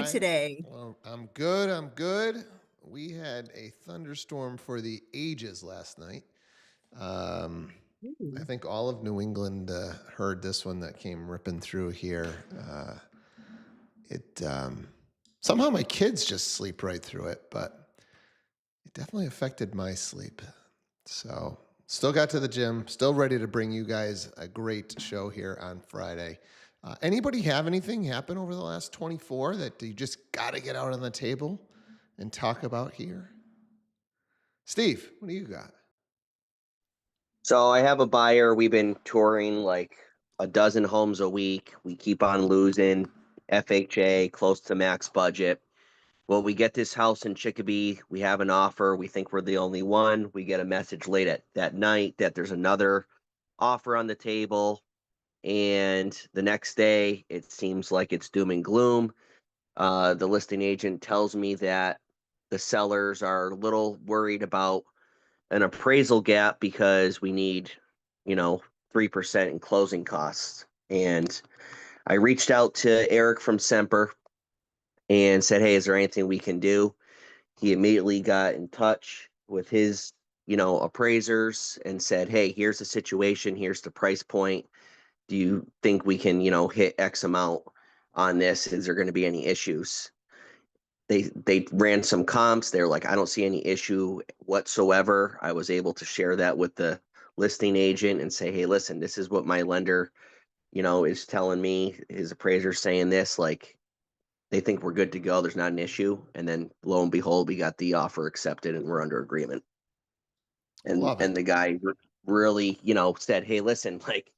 Hi. today? Well, I'm good. I'm good. We had a thunderstorm for the ages last night. Um, I Ooh. think all of New England heard this one that came ripping through here. It somehow my kids just sleep right through it, but it definitely affected my sleep. So still got to the gym, still ready to bring you guys a great show here on Friday. Anybody have anything happen over the last 24 that you just got to get out on the table and talk about here? Steve, what do you got? So I have a buyer. We've been touring like a dozen homes a week. We keep on losing FHA close to max budget. Well, we get this house in Chicopee. We have an offer. We think we're the only one. We get a message late at that night that there's another offer on the table. And the next day, it seems like it's doom and gloom. The listing agent tells me that the sellers are a little worried about an appraisal gap because we need, you know, 3% in closing costs. And I reached out to Eric from Semper and said, "Hey, is there anything we can do?" He immediately got in touch with his, appraisers and said, "Hey, here's the situation. Here's the price point. Do you think we can, hit X amount on this? Is there going to be any issues?" They ran some comps. They're like, I don't see any issue whatsoever. I was able to share that with the listing agent and say, hey, listen, this is what my lender, is telling me. His appraiser saying this, like they think we're good to go. There's not an issue. And then lo and behold, we got the offer accepted and we're under agreement. And Love it. and the guy really, said, hey, listen, like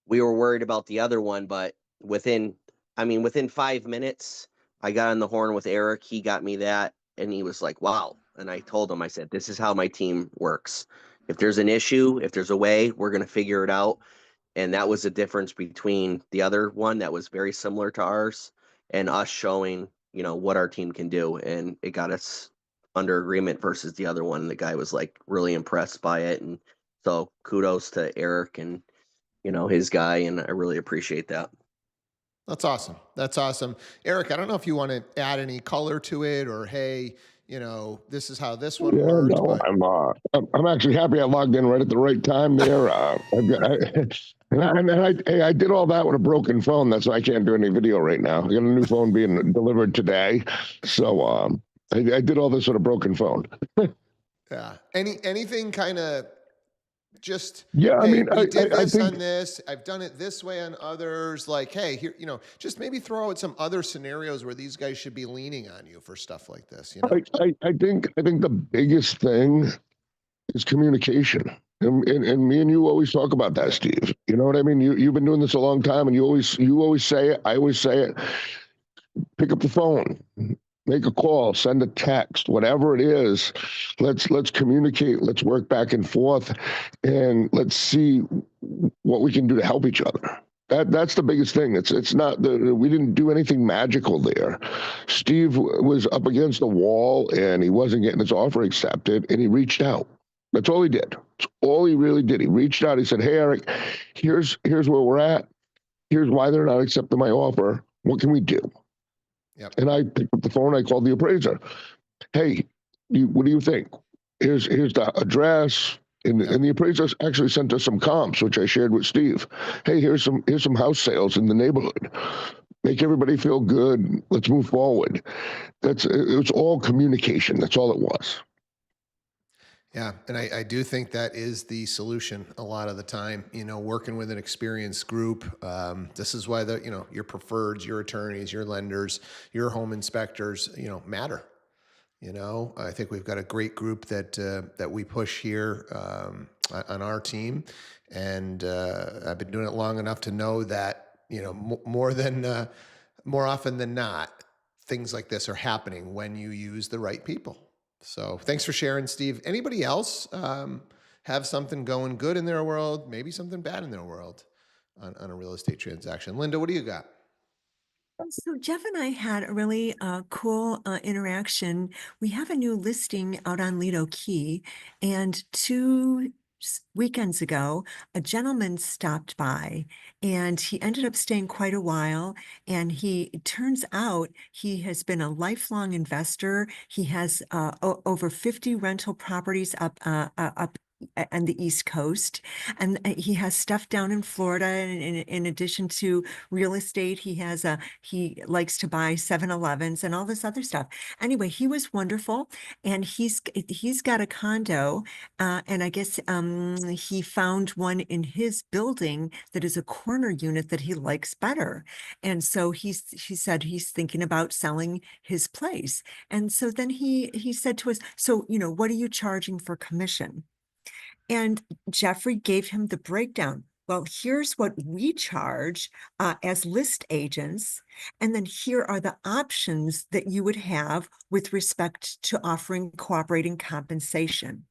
we were worried about the other one, but within 5 minutes, I got on the horn with Eric. He got me that, and he was like, wow. And I told him, I said, this is how my team works. If there's an issue, if there's a way, we're going to figure it out. And that was the difference between the other one that was very similar to ours and us showing, what our team can do. And it got us under agreement versus the other one. The guy was like really impressed by it. And so kudos to Eric and, his guy. And I really appreciate that. That's awesome. That's awesome. Eric, I don't know if you want to add any color to it or, hey, this is how this one Yeah, worked, no, but I'm actually happy I logged in right at the right time there. I've got, I did all that with a broken phone. That's why I can't do any video right now. I got a new phone being delivered today, so I did all this with a broken phone. yeah. Anything kind of just, Yeah, I hey, mean, we did I this think on this, I've done it this way on others, like, hey, here, just maybe throw out some other scenarios where these guys should be leaning on you for stuff like this. I think the biggest thing is communication. And me and you always talk about that, Yep. Steve. You know what I mean? You've been doing this a long time, and you always say it. I always say it. Pick up the phone, make a call, send a text, whatever it is. Let's communicate. Let's work back and forth, and let's see what we can do to help each other. That's the biggest thing. It's not we didn't do anything magical there. Steve was up against the wall and he wasn't getting his offer accepted, and he reached out. That's all he did. That's all he really did. He reached out. He said, "Hey, Eric, here's where we're at. Here's why they're not accepting my offer. What can we do?" Yep. And I picked up the phone. I called the appraiser. Hey, what do you think? Here's the address. Yep. And the appraisers actually sent us some comps, which I shared with Steve. Hey, here's some house sales in the neighborhood. Make everybody feel good. Let's move forward. It's all communication. That's all it was. Yeah, and I do think that is the solution a lot of the time. Working with an experienced group. This is why your preferreds, your attorneys, your lenders, your home inspectors, matter. I think we've got a great group that we push here on our team, and I've been doing it long enough to know that more often than not, things like this are happening when you use the right people. So thanks for sharing, Steve. Anybody else have something going good in their world, maybe something bad in their world on a real estate transaction? Linda, what do you got? So Jeff and I had a really cool interaction. We have a new listing out on Lido Key, and two weekends ago, a gentleman stopped by and he ended up staying quite a while. And it turns out he has been a lifelong investor. He has over 50 rental properties up on the East Coast. And he has stuff down in Florida. And in addition to real estate, he likes to buy 7-Elevens and all this other stuff. Anyway, he was wonderful. And he's got a condo, and I guess he found one in his building that is a corner unit that he likes better. And so he said he's thinking about selling his place. And so then he said to us, so, what are you charging for commission? And Jeffrey gave him the breakdown. Well, here's what we charge as list agents. And then here are the options that you would have with respect to offering cooperating compensation.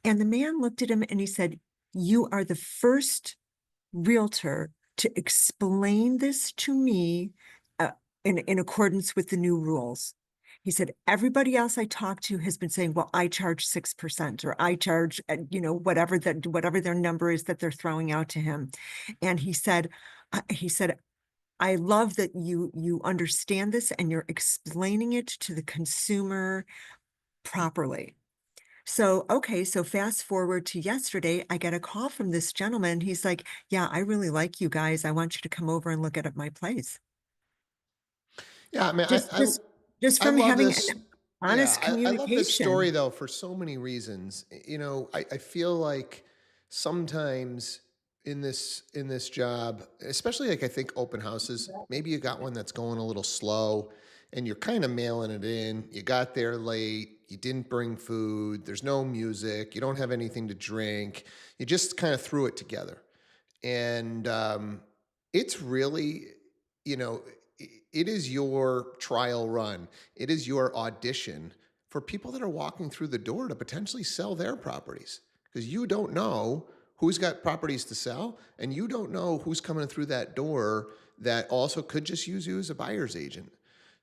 And the man looked at him and he said, you are the first realtor to explain this to me in accordance with the new rules. He said, everybody else I talked to has been saying, well, I charge 6% or I charge, whatever their number is that they're throwing out to him. And he said, I love that you understand this and you're explaining it to the consumer properly. So, okay, so fast forward to yesterday, I get a call from this gentleman. He's like, yeah, I really like you guys. I want you to come over and look at my place. Yeah, I mean, Just I from love having this. an Yeah, honest I love this story communication. though for so many reasons. I feel like sometimes in this job, especially like I think open houses, maybe you got one that's going a little slow and you're kind of mailing it in. You got there late, you didn't bring food, there's no music, you don't have anything to drink. You just kind of threw it together. And it's really, you know, it is your trial run. It is your audition for people that are walking through the door to potentially sell their properties, because you don't know who's got properties to sell and you don't know who's coming through that door that also could just use you as a buyer's agent.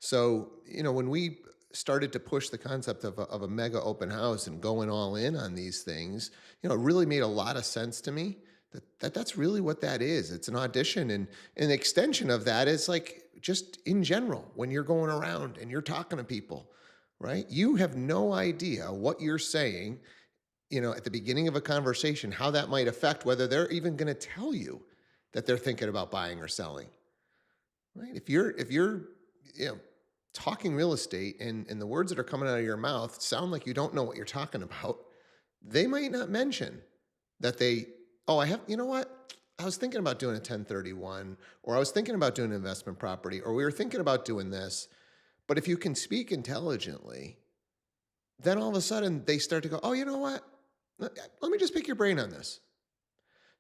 So, when we started to push the concept of a mega open house and going all in on these things, it really made a lot of sense to me that's really what that is. It's an audition. And an extension of that is like just in general, when you're going around and you're talking to people, right? You have no idea what you're saying, at the beginning of a conversation, how that might affect whether they're even going to tell you that they're thinking about buying or selling, right? If you're, talking real estate and the words that are coming out of your mouth sound like you don't know what you're talking about, they might not mention that you know what? I was thinking about doing a 1031, or I was thinking about doing an investment property, or we were thinking about doing this. But if you can speak intelligently, then all of a sudden they start to go, oh, you know what? Let me just pick your brain on this.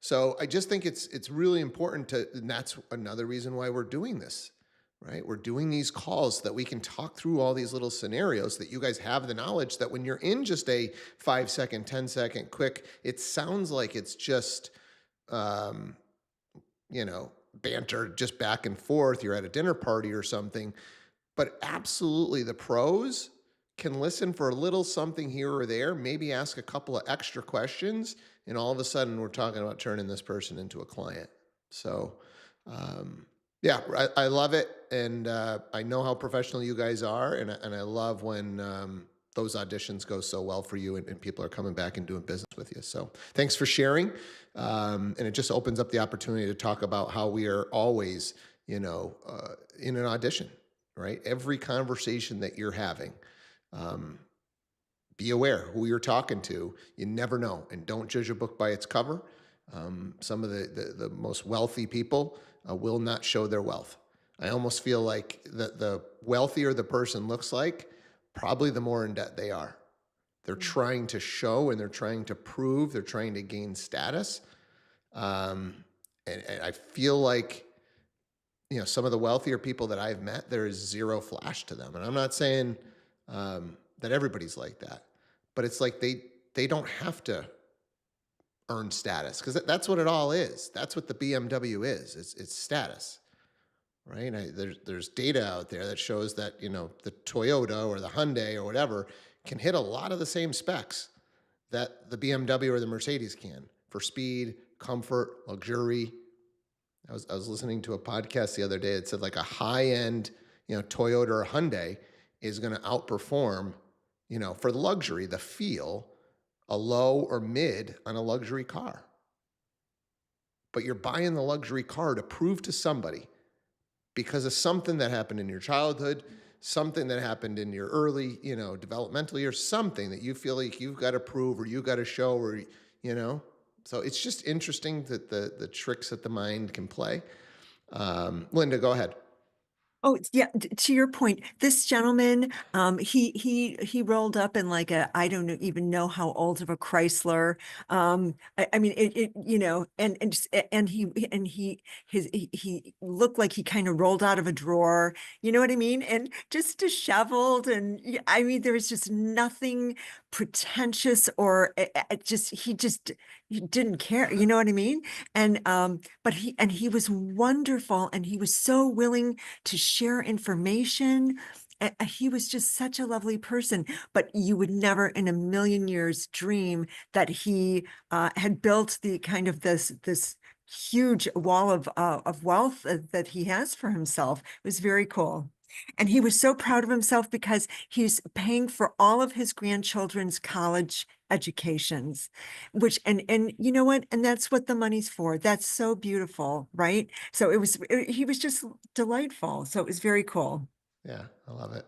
So I just think it's really important and that's another reason why we're doing this, right? We're doing these calls so that we can talk through all these little scenarios, that you guys have the knowledge that when you're in just a 5-second, 10-second quick, it sounds like it's just, um, banter just back and forth. You're at a dinner party or something. But absolutely, the pros can listen for a little something here or there, maybe ask a couple of extra questions, and all of a sudden we're talking about turning this person into a client. So, yeah, I love it, and I know how professional you guys are, and I love when those auditions go so well for you, and people are coming back and doing business with you. So, thanks for sharing, and it just opens up the opportunity to talk about how we are always, in an audition, right? Every conversation that you're having. Be aware who you're talking to. You never know, and don't judge a book by its cover. Some of the most wealthy people will not show their wealth. I almost feel like the wealthier the person looks like, probably the more in debt they are. They're trying to show and they're trying to prove, they're trying to gain status. And I feel like, some of the wealthier people that I've met, there is zero flash to them. And I'm not saying that everybody's like that, but it's like they don't have to earn status, because that's what it all is. That's what the BMW is. It's status, right? There's data out there that shows that the Toyota or the Hyundai or whatever can hit a lot of the same specs, that the BMW or the Mercedes can for speed, comfort, luxury. I was listening to a podcast the other day. It said like a high end, Toyota or Hyundai is going to outperform, for the luxury, the feel, a low or mid on a luxury car. But you're buying the luxury car to prove to somebody because of something that happened in your childhood, something that happened in your early, developmental years, something that you feel like you've got to prove or you got to show or, So it's just interesting that the tricks that the mind can play. Linda, go ahead. Oh, yeah, to your point, this gentleman, he rolled up in like I don't even know how old of a Chrysler. I mean, he looked like he kind of rolled out of a drawer, you know what I mean? And just disheveled. And I mean, there was just nothing pretentious or he didn't care, you know what I mean? And, but he was wonderful, and he was so willing to share information. He was just such a lovely person, but you would never in a million years dream that he had built the kind of this huge wall of wealth that he has for himself. It was very cool. And he was so proud of himself because he's paying for all of his grandchildren's college educations, which, and you know what? And that's what the money's for. That's so beautiful, right? So he was just delightful. So it was very cool. Yeah, I love it.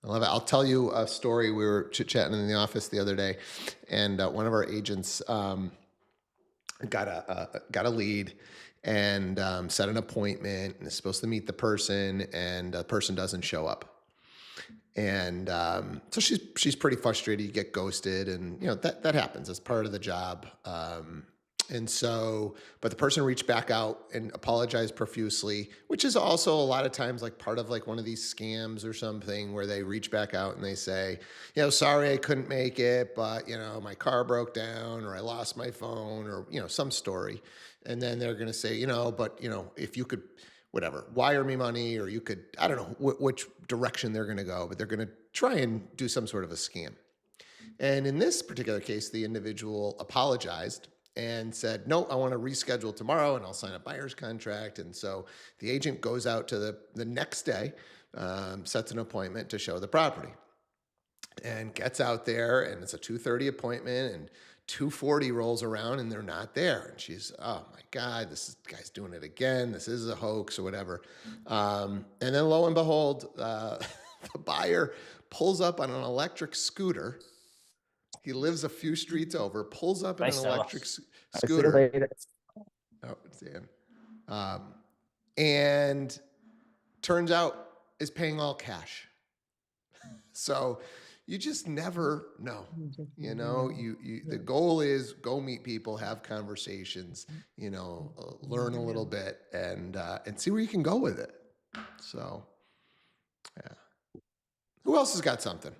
I love it. I'll tell you a story. We were chit-chatting in the office the other day, and one of our agents got a lead and set an appointment and is supposed to meet the person, and the person doesn't show up. And so she's pretty frustrated. You get ghosted, and that happens. It's part of the job. And so, but the person reached back out and apologized profusely, which is also a lot of times like part of like one of these scams or something where they reach back out and they say, sorry, I couldn't make it, but my car broke down or I lost my phone or, some story. And then they're going to say, but if you could, whatever, wire me money, or you could, I don't know which direction they're going to go, but they're going to try and do some sort of a scam. And in this particular case, the individual apologized and said, no, I want to reschedule tomorrow and I'll sign a buyer's contract. And so the agent goes out to the next day, sets an appointment to show the property, and gets out there, and it's a 2:30 appointment, and 2:40 rolls around and they're not there. And she's, oh my God, guy's doing it again. This is a hoax or whatever. And then lo and behold, the buyer pulls up on an electric scooter. He lives a few streets over, pulls up in an electric scooter. Oh, it's Dan. And turns out is paying all cash. So you just never know. The goal is go meet people, have conversations, learn a little bit, and see where you can go with it. So, yeah. Who else has got something?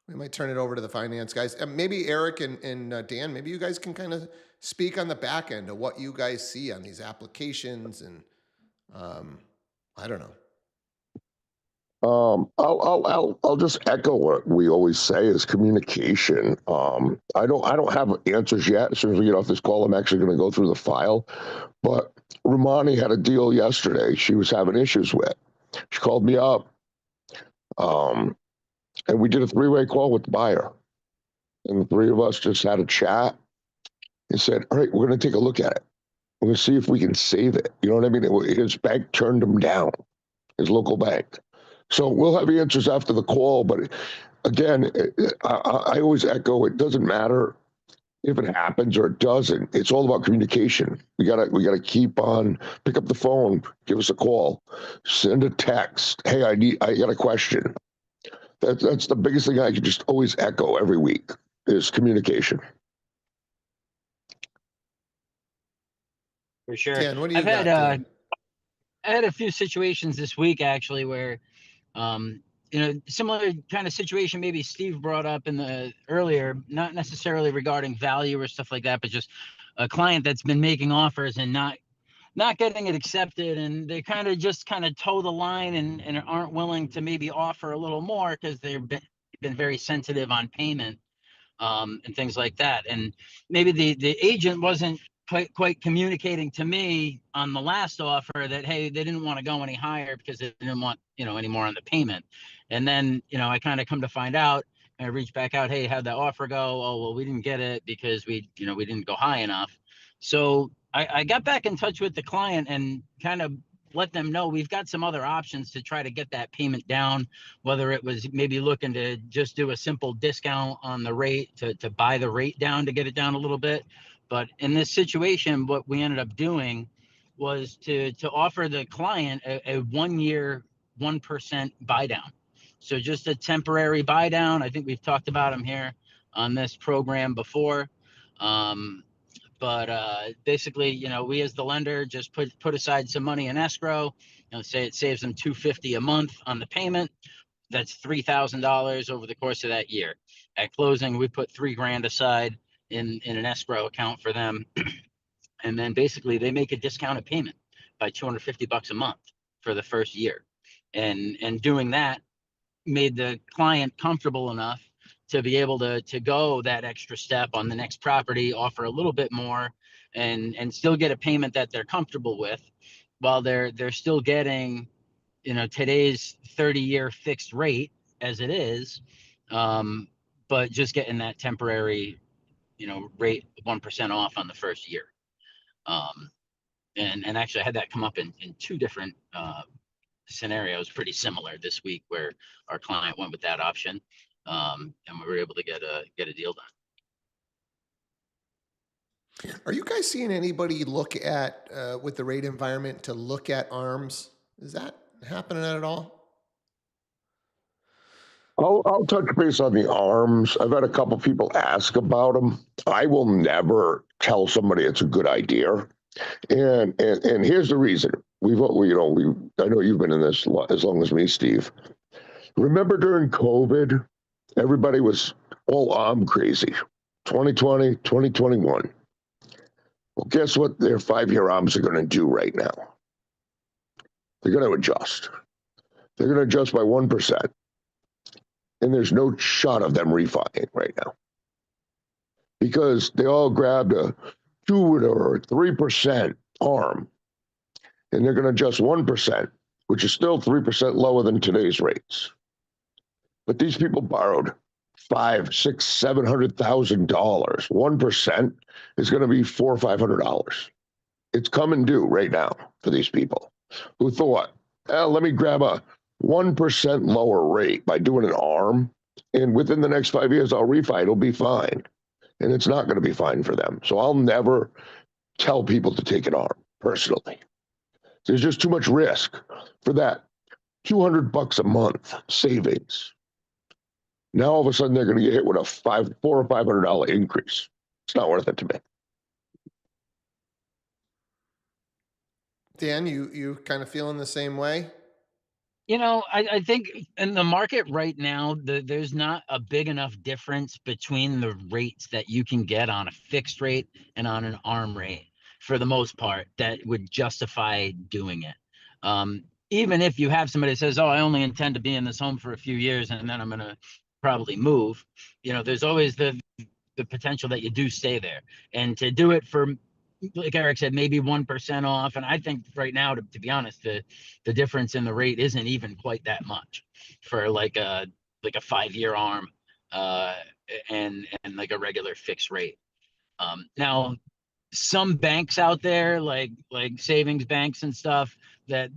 We might turn it over to the finance guys. Maybe Eric and Dan, maybe you guys can kind of speak on the back end of what you guys see on these applications. And I don't know. I'll just echo what we always say is communication. I don't have answers yet. As soon as we get off this call, I'm actually going to go through the file. But Romani had a deal yesterday she was having issues with. She called me up. And we did a 3-way call with the buyer. And the three of us just had a chat and said, all right, we're going to take a look at it. We're going to see if we can save it. You know what I mean? His bank turned him down, his local bank. So we'll have answers after the call. But again, I always echo, it doesn't matter if it happens or it doesn't. It's all about communication. We gotta keep on, pick up the phone, give us a call, send a text. Hey, I got a question. That's the biggest thing I can just always echo every week is communication. For sure. Dan, what do you I've got? I had a few situations this week actually where, similar kind of situation maybe Steve brought up in the earlier, not necessarily regarding value or stuff like that, but just a client that's been making offers and not getting it accepted, and they kind of toe the line and aren't willing to maybe offer a little more because they've been very sensitive on payment. and things like that. And maybe the agent wasn't quite communicating to me on the last offer that, hey, they didn't want to go any higher because they didn't want, any more on the payment. And then, I kind of come to find out, and I reach back out, hey, how'd that offer go? Oh, well, we didn't get it because we didn't go high enough. So I got back in touch with the client and kind of let them know we've got some other options to try to get that payment down, whether it was maybe looking to just do a simple discount on the rate to buy the rate down to get it down a little bit. But in this situation, what we ended up doing was to offer the client a 1 year, 1% buy down. So just a temporary buy down. I think we've talked about them here on this program before. But basically, we as the lender just put aside some money in escrow. Say it saves them $250 a month on the payment. That's $3,000 over the course of that year. At closing, we put $3,000 aside in an escrow account for them, and then basically they make a discounted payment by $250 a month for the first year, and doing that made the client comfortable enough to be able to go that extra step on the next property, offer a little bit more, and still get a payment that they're comfortable with, while they're still getting, today's 30-year fixed rate as it is, but just getting that temporary, rate 1% off on the first year. And actually I had that come up in two different scenarios, pretty similar this week, where our client went with that option, and we were able to get a deal done. Are you guys seeing anybody look at, with the rate environment, to look at ARMs? Is that happening at all? I'll touch base on the arms. I've had a couple people ask about them. I will never tell somebody it's a good idea. And here's the reason. I know you've been in this as long as me, Steve. Remember during COVID, everybody was all arm crazy. 2020, 2021. Well, guess what their 5-year arms are going to do right now? They're going to adjust. They're going to adjust by 1%. And there's no shot of them refining right now, because they all grabbed a 2 or 3% arm, and they're going to adjust 1%, which is still 3% lower than today's rates. But these people borrowed $500,000, $600,000, $700,000. 1% is going to be $400 or $500. It's coming due right now for these people who thought, let me grab a 1% lower rate by doing an arm, and within the next 5 years, I'll refi. It'll be fine. And it's not going to be fine for them. So I'll never tell people to take an arm personally. There's just too much risk for that $200 a month savings. Now, all of a sudden, they're going to get hit with a $400 or $500 increase. It's not worth it to me. Dan, you kind of feeling the same way? I think in the market right now, there's not a big enough difference between the rates that you can get on a fixed rate and on an arm rate, for the most part, that would justify doing it. Even if you have somebody that says, oh, I only intend to be in this home for a few years and then I'm going to probably move, there's always the potential that you do stay there. And to do it for, like Eric said, maybe 1% off. And I think right now, to be honest, the difference in the rate isn't even quite that much for like a 5-year arm, and like a regular fixed rate. Now, some banks out there, like savings banks and stuff, that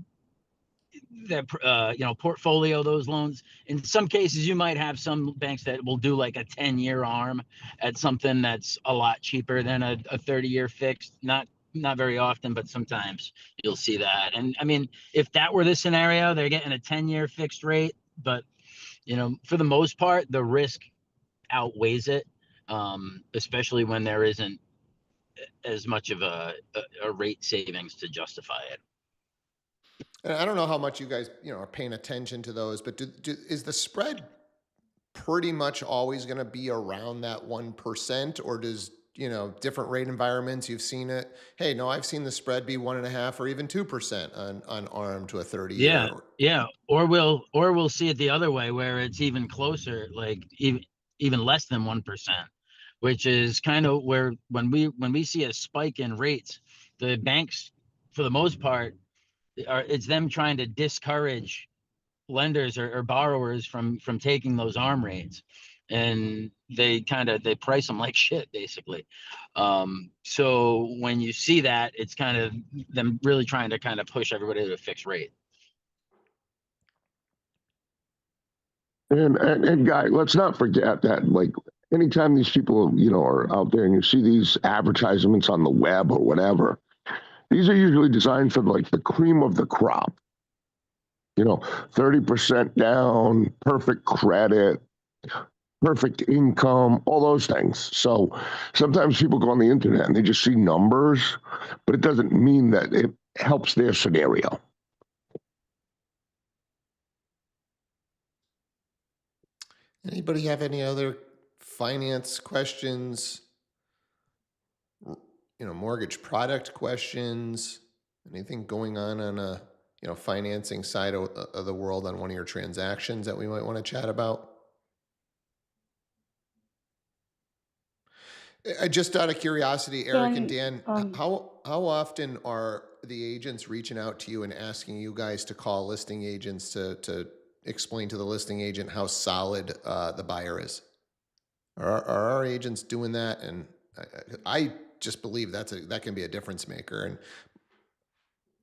portfolio those loans. In some cases, you might have some banks that will do like a 10-year arm at something that's a lot cheaper than a 30-year fixed. Not very often, but sometimes you'll see that. And I mean, if that were the scenario, they're getting a 10-year fixed rate, but for the most part, the risk outweighs it, especially when there isn't as much of a rate savings to justify it. And I don't know how much you guys, are paying attention to those, but is the spread pretty much always going to be around that 1%, or does, different rate environments, you've seen it? Hey, no, I've seen the spread be 1.5% or even 2% on ARM to a 30-year. Yeah. Or we'll see it the other way, where it's even closer, like even less than 1%, which is kind of where when we see a spike in rates, the banks, for the most part, it's them trying to discourage lenders or borrowers from taking those arm rates, and they price them like shit, basically. So when you see that, it's kind of them really trying to kind of push everybody to a fixed rate. And Guy, let's not forget that, like, anytime these people, are out there and you see these advertisements on the web or whatever, these are usually designed for like the cream of the crop. 30% down, perfect credit, perfect income, all those things. So sometimes people go on the internet and they just see numbers, but it doesn't mean that it helps their scenario. Anybody have any other finance questions? Mortgage product questions? Anything going on a financing side of the world on one of your transactions that we might want to chat about? Just out of curiosity, Eric and Dan, how often are the agents reaching out to you and asking you guys to call listing agents to explain to the listing agent how solid the buyer is? Are our agents doing that? And I just believe that can be a difference maker. And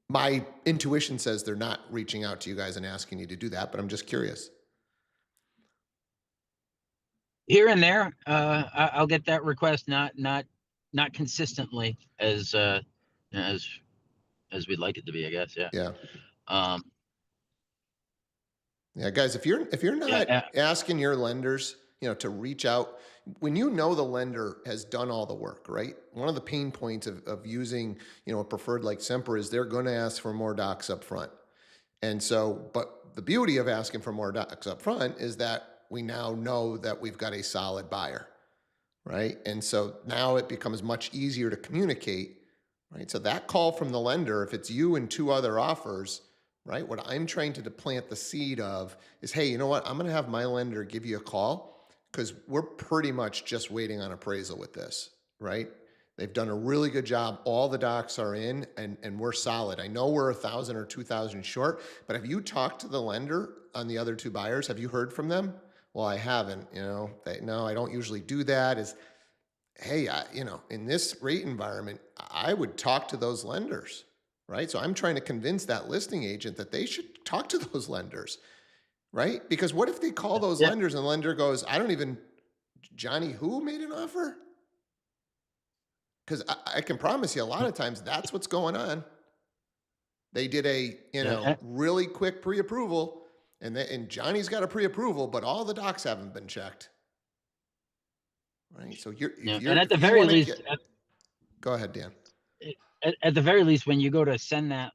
my intuition says they're not reaching out to you guys and asking you to do that, but I'm just curious. Here and there, I'll get that request, not consistently as we'd like it to be, I guess. Yeah. Yeah. Yeah, guys, if you're not asking your lenders, to reach out when the lender has done all the work, right? One of the pain points of using, a preferred like Semper is they're going to ask for more docs up front. And so, but the beauty of asking for more docs up front is that we now know that we've got a solid buyer, right? And so now it becomes much easier to communicate, right? So that call from the lender, if it's you and two other offers, right? What I'm trying to plant the seed of is, hey, you know what? I'm going to have my lender give you a call because we're pretty much just waiting on appraisal with this, right? They've done a really good job. All the docs are in and we're solid. I know we're 1,000 or 2,000 short, but have you talked to the lender on the other two buyers? Have you heard from them? Well, I haven't, no, I don't usually do that. Is, hey, in this rate environment, I would talk to those lenders, right? So I'm trying to convince that listing agent that they should talk to those lenders, right? Because what if they call those lenders and the lender goes, Johnny, who made an offer? Because I can promise you a lot of times that's what's going on. They did a, really quick pre-approval and Johnny's got a pre-approval, but all the docs haven't been checked. Right. So and at the very least, go ahead, Dan. At the very least, when you go to send that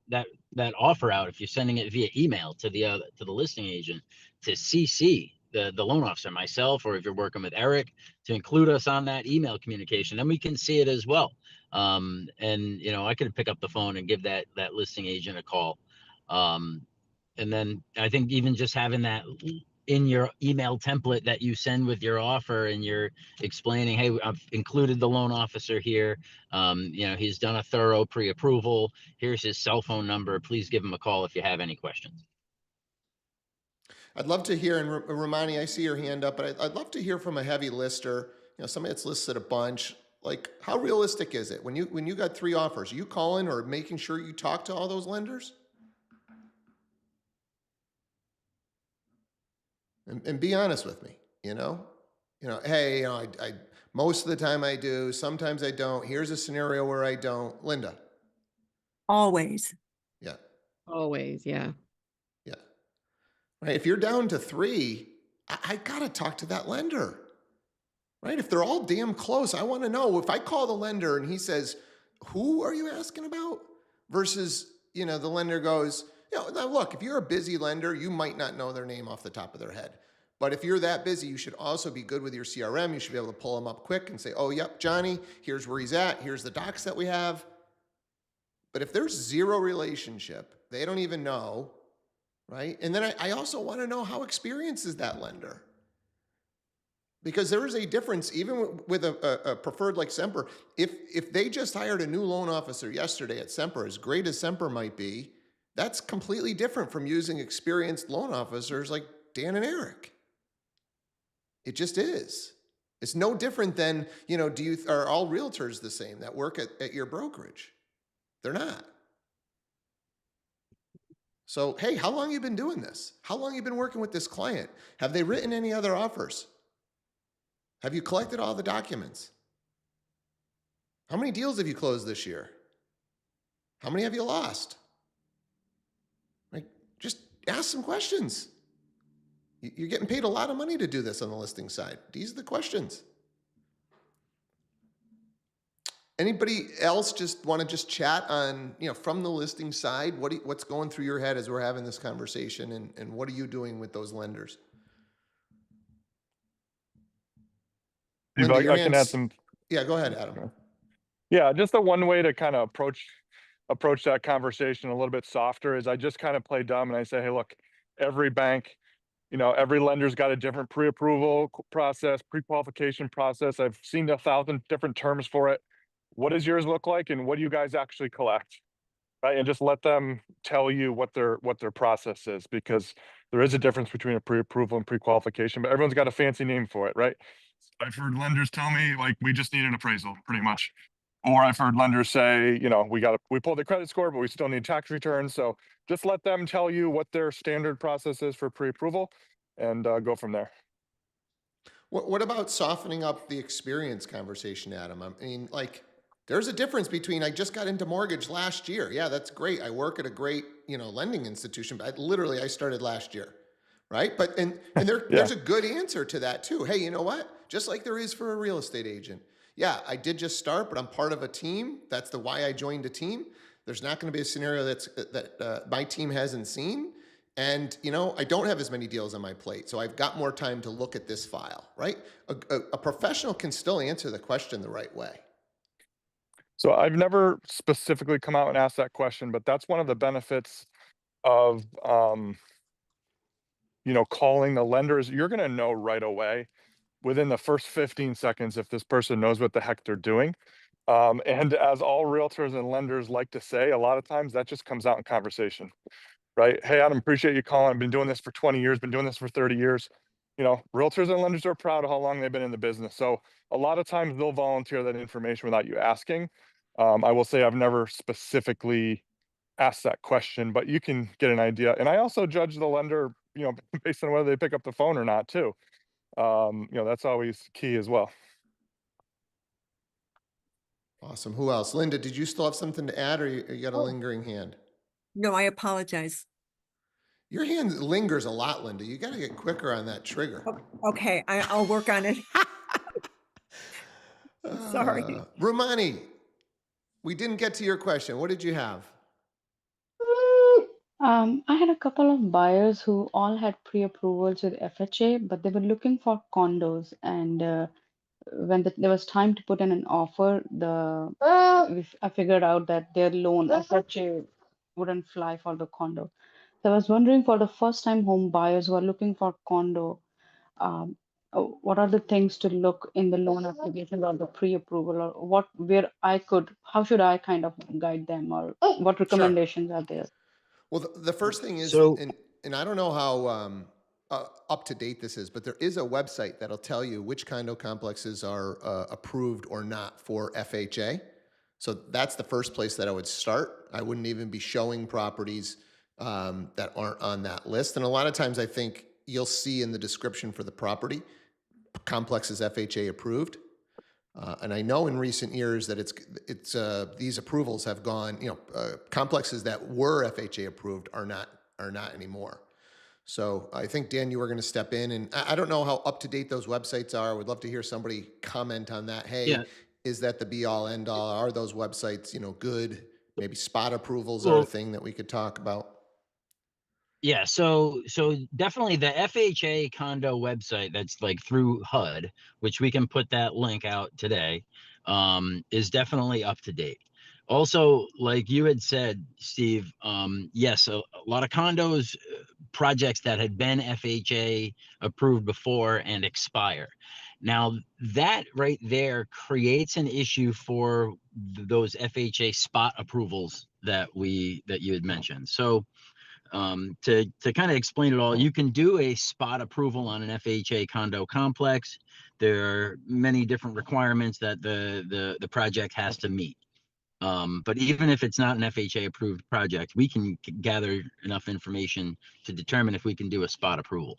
offer out, if you're sending it via email to the listing agent, to CC the loan officer, myself, or if you're working with Eric, to include us on that email communication, then we can see it as well. And I could pick up the phone and give that listing agent a call. And then I think even just having that in your email template that you send with your offer and you're explaining, hey, I've included the loan officer here. He's done a thorough pre-approval. Here's his cell phone number. Please give him a call if you have any questions. I'd love to hear, and Romani, I see your hand up, but I'd love to hear from a heavy lister, somebody that's listed a bunch. Like, how realistic is it when you got 3 offers? Are you calling or making sure you talk to all those lenders? And be honest with me, hey, I most of the time I do, sometimes I don't. Here's a scenario where I don't. Linda. Always. Yeah. Always. Yeah. Yeah. Right. If you're down to 3, I got to talk to that lender, right? If they're all damn close, I want to know. If I call the lender and he says, who are you asking about? Versus, the lender goes, now look, if you're a busy lender, you might not know their name off the top of their head. But if you're that busy, you should also be good with your CRM. You should be able to pull them up quick and say, oh, yep, Johnny, here's where he's at. Here's the docs that we have. But if there's zero relationship, they don't even know, right? And then I also want to know how experienced is that lender? Because there is a difference, even with a preferred like Semper. If they just hired a new loan officer yesterday at Semper, as great as Semper might be, that's completely different from using experienced loan officers like Dan and Eric. It just is. It's no different than, are all realtors the same that work at your brokerage? They're not. So, hey, how long you been doing this? How long you been working with this client? Have they written any other offers? Have you collected all the documents? How many deals have you closed this year? How many have you lost? Like, just ask some questions. You're getting paid a lot of money to do this on the listing side. These are the questions. Anybody else just want to just chat on, from the listing side, what's going through your head as we're having this conversation, and what are you doing with those lenders? Steve, Linda, your I can add hand's- some. Yeah, go ahead, Adam. Yeah, just the one way to kind of approach that conversation a little bit softer is I just kind of play dumb and I say, hey, look, every bank, every lender's got a different pre-approval process, pre-qualification process. I've seen 1,000 different terms for it. What does yours look like, and what do you guys actually collect? Right, and just let them tell you what their process is, because there is a difference between a pre-approval and pre-qualification, but everyone's got a fancy name for it, right? I've heard lenders tell me, like, we just need an appraisal, pretty much. Or I've heard lenders say, we pulled the credit score, but we still need tax returns. So just let them tell you what their standard process is for pre-approval, and go from there. What about softening up the experience conversation, Adam? I mean, like, there's a difference between, I just got into mortgage last year. Yeah, that's great. I work at a great, lending institution, but I started last year, right? But and Yeah. there's a good answer to that too. Hey, you know what? Just like there is for a real estate agent. Yeah, I did just start, but I'm part of a team. That's the why I joined a team. There's not going to be a scenario that my team hasn't seen. And, I don't have as many deals on my plate, so I've got more time to look at this file, right? A professional can still answer the question the right way. So I've never specifically come out and asked that question, but that's one of the benefits of, calling the lenders. You're going to know right away within the first 15 seconds if this person knows what the heck they're doing. And as all realtors and lenders like to say, a lot of times that just comes out in conversation, right? Hey, Adam, appreciate you calling. I've been doing this for 20 years, been doing this for 30 years. Realtors and lenders are proud of how long they've been in the business. So a lot of times they'll volunteer that information without you asking. I will say I've never specifically asked that question, but you can get an idea. And I also judge the lender, based on whether they pick up the phone or not too. That's always key as well. Awesome. Who else? Linda, did you still have something to add, or you got a lingering hand? No, I apologize. Your hand lingers a lot, Linda. You got to get quicker on that trigger. Okay, I'll work on it. Sorry. Rumani, we didn't get to your question. What did you have? I had a couple of buyers who all had pre-approvals with FHA, but they were looking for condos. And when there was time to put in an offer, I figured out that their loan, FHA, wouldn't fly for the condo. So I was wondering, for the first-time home buyers who are looking for condo, what are the things to look in the loan application or the pre-approval, or how should I kind of guide them, or what recommendations are there? Well, the first thing is, So- and I don't know how up to date this is, but there is a website that'll tell you which condo complexes are approved or not for FHA. So that's the first place that I would start. I wouldn't even be showing properties that aren't on that list. And a lot of times I think you'll see in the description for the property, complex is FHA approved. And I know in recent years that it's these approvals have gone, complexes that were FHA approved are not anymore. So I think, Dan, you were going to step in, and I don't know how up to date those websites are. Would love to hear somebody comment on that. Hey, Yeah. is that the be all end all? Are those websites, good? Maybe spot approvals are a Well- thing that we could talk about. Yeah, so definitely the FHA condo website that's like through HUD, which we can put that link out today, is definitely up to date. Also, like you had said, Steve, yes, a lot of condos projects that had been FHA approved before and expire. Now that right there creates an issue for those FHA spot approvals that you had mentioned. So to kind of explain it all, you can do a spot approval on an FHA condo complex. There are many different requirements that the project has to meet. But even if it's not an FHA approved project, we can gather enough information to determine if we can do a spot approval.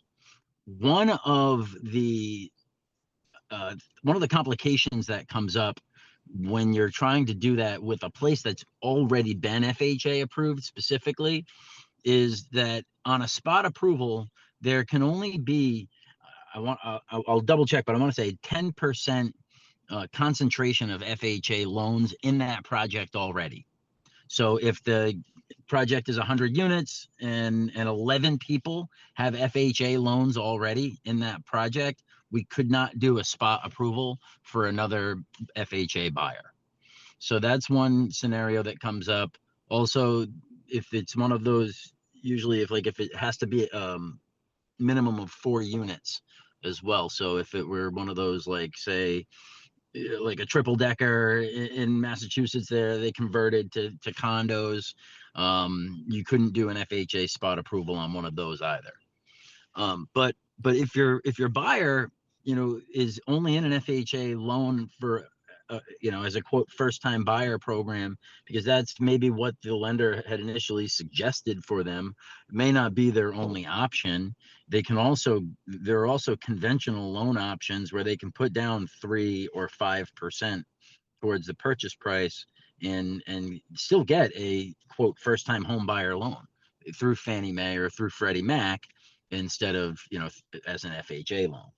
One of the complications that comes up when you're trying to do that with a place that's already been FHA approved specifically is that on a spot approval, there can only be, I'll double check, but I want to say 10% concentration of FHA loans in that project already. So if the project is 100 units and 11 people have FHA loans already in that project, we could not do a spot approval for another FHA buyer. So that's one scenario that comes up. Also, if it's one of those, usually if it has to be minimum of 4 units as well. So if it were one of those, like say, like a triple decker in Massachusetts, there they converted to condos. You couldn't do an FHA spot approval on one of those either. But if your buyer, is only in an FHA loan for, as a quote first time buyer program, because that's maybe what the lender had initially suggested for them, it may not be their only option. There are also conventional loan options where they can put down 3 or 5% towards the purchase price and still get a quote first time home buyer loan through Fannie Mae or through Freddie Mac instead of, as an FHA loan.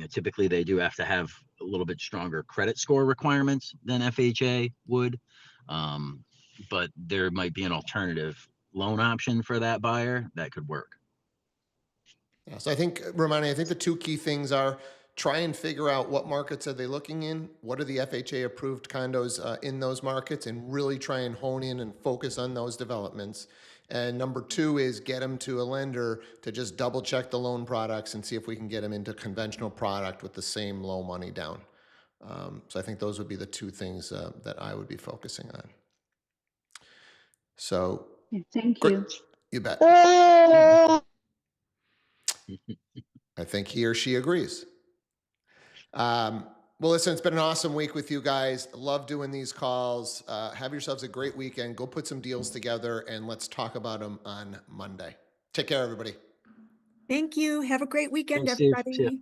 Typically they do have to have a little bit stronger credit score requirements than FHA would. But there might be an alternative loan option for that buyer that could work. Yeah, so I think, Romani, I think the 2 key things are try and figure out what markets are they looking in, what are the FHA approved condos in those markets, and really try and hone in and focus on those developments. And number 2 is get them to a lender to just double check the loan products and see if we can get them into conventional product with the same low money down. So I think those would be the 2 things that I would be focusing on. So, Yeah, thank great. you. You bet. I think he or she agrees. Well, listen, it's been an awesome week with you guys. Love doing these calls. Have yourselves a great weekend. Go put some deals together and let's talk about them on Monday. Take care, everybody. Thank you. Have a great weekend, Thanks, Steve. everybody.